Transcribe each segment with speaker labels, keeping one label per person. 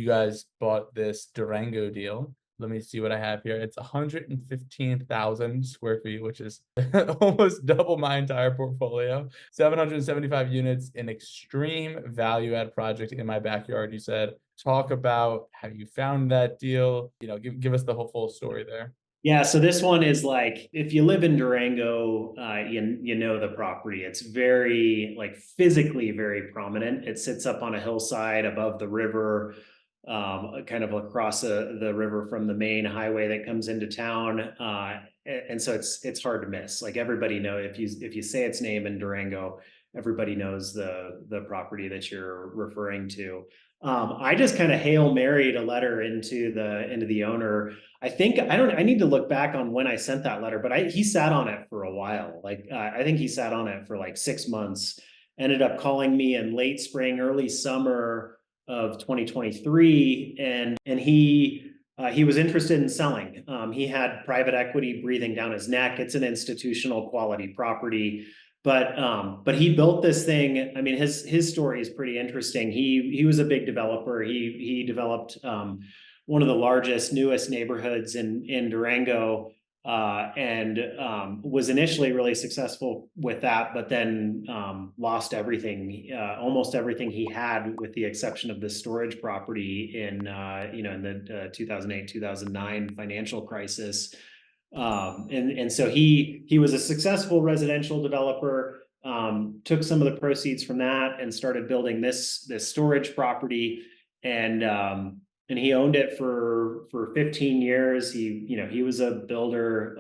Speaker 1: you guys bought this Durango deal. Let me see what I have here. It's 115,000 square feet, which is almost double my entire portfolio. 775 units, an extreme value add project in my backyard, you said. Talk about how you found that deal. Give us the whole full story there.
Speaker 2: Yeah, so this one is like if you live in Durango, you know the property. It's very like physically very prominent. It sits up on a hillside above the river, kind of across the river from the main highway that comes into town. And so it's hard to miss. Like everybody know if you say its name in Durango, everybody knows the property that you're referring to. I just kind of Hail Married a letter into the owner. I need to look back on when I sent that letter, but he sat on it for a while. I think he sat on it for like 6 months, ended up calling me in late spring, early summer of 2023. And he was interested in selling. He had private equity breathing down his neck. It's an institutional quality property. But he built this thing. I mean, his story is pretty interesting. He was a big developer. He developed one of the largest, newest neighborhoods in Durango, and was initially really successful with that, but then lost everything, almost everything he had, with the exception of the storage property in the 2008 2009 financial crisis. And so he was a successful residential developer, took some of the proceeds from that and started building this storage property. And he owned it for 15 years. He was a builder,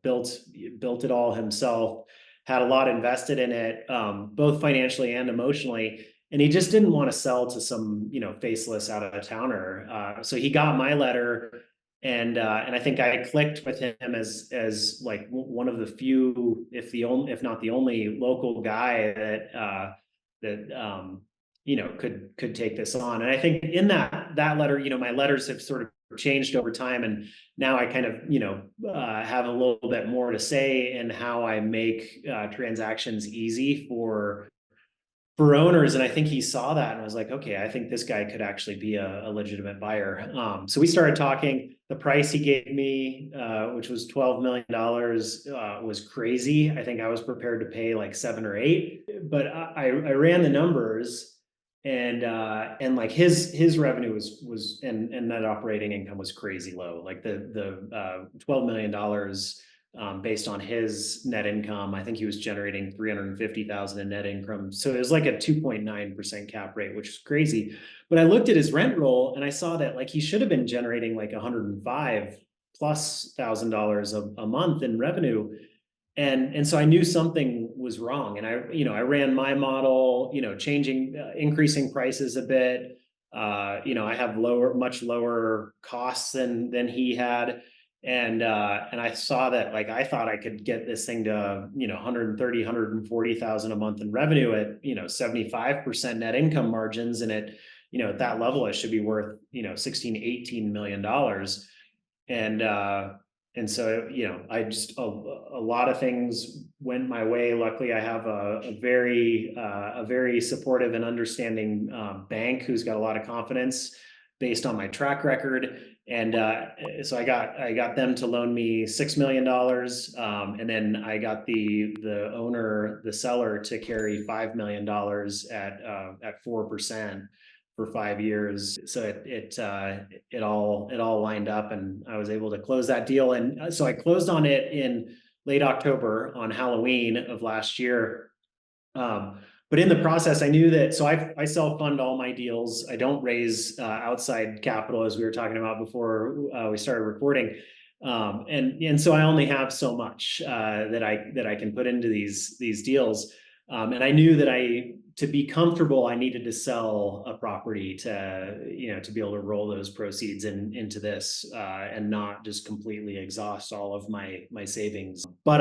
Speaker 2: built it all himself, had a lot invested in it, both financially and emotionally. And he just didn't want to sell to some, faceless out of towner. So he got my letter, and I think I clicked with him as like one of the few, if not the only local guy that could take this on. And I think in that letter, my letters have sort of changed over time, and now I kind of have a little bit more to say in how I make transactions easy for owners. And I think he saw that and was like, okay, I think this guy could actually be a legitimate buyer. So we started talking. The price he gave me, which was $12 million, was crazy. I think I was prepared to pay like 7 or 8, but I ran the numbers, and like his revenue was and net operating income was crazy low. Like the $12 million, based on his net income, I think he was generating 350,000 in net income. So it was like a 2.9% cap rate, which is crazy. But I looked at his rent roll and I saw that like he should have been generating like 105 plus $1,000 a month in revenue. And so I knew something was wrong. And I ran my model, increasing prices a bit. I have much lower costs than he had. And I saw that, like, I thought I could get this thing to, 130, 140,000 a month in revenue at, 75% net income margins. And at that level, it should be worth, 16, $18 million. And so, I just, a lot of things went my way. Luckily, I have a very supportive and understanding bank who's got a lot of confidence based on my track record. And so I got them to loan me $6 million. And then I got the seller, to carry $5 million at 4% for 5 years. So it all lined up, and I was able to close that deal. And so I closed on it in late October on Halloween of last year. But in the process, I knew that, so I self-fund all my deals. I don't raise outside capital, as we were talking about before we started recording. And so I only have so much that I can put into these deals. And I knew that to be comfortable, I needed to sell a property to be able to roll those proceeds into this, and not just completely exhaust all of my savings. But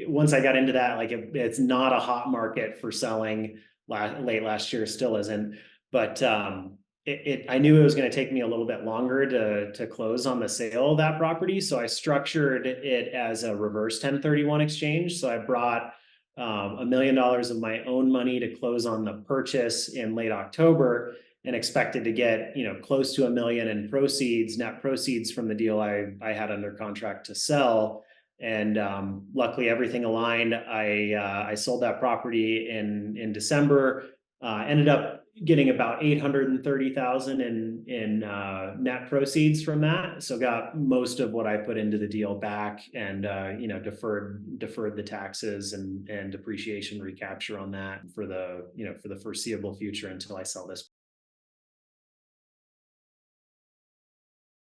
Speaker 2: once I got into that, like it's not a hot market for selling. Late last year, still isn't. But I knew it was going to take me a little bit longer to close on the sale of that property. So I structured it as a reverse 1031 exchange. So I brought $1 million of my own money to close on the purchase in late October. and expected to get, close to $1 million in proceeds, net proceeds from the deal I had under contract to sell. And luckily everything aligned. I sold that property in December. Ended up getting about 830,000 in net proceeds from that. So got most of what I put into the deal back, and deferred the taxes and depreciation recapture on that for the foreseeable future until I sell this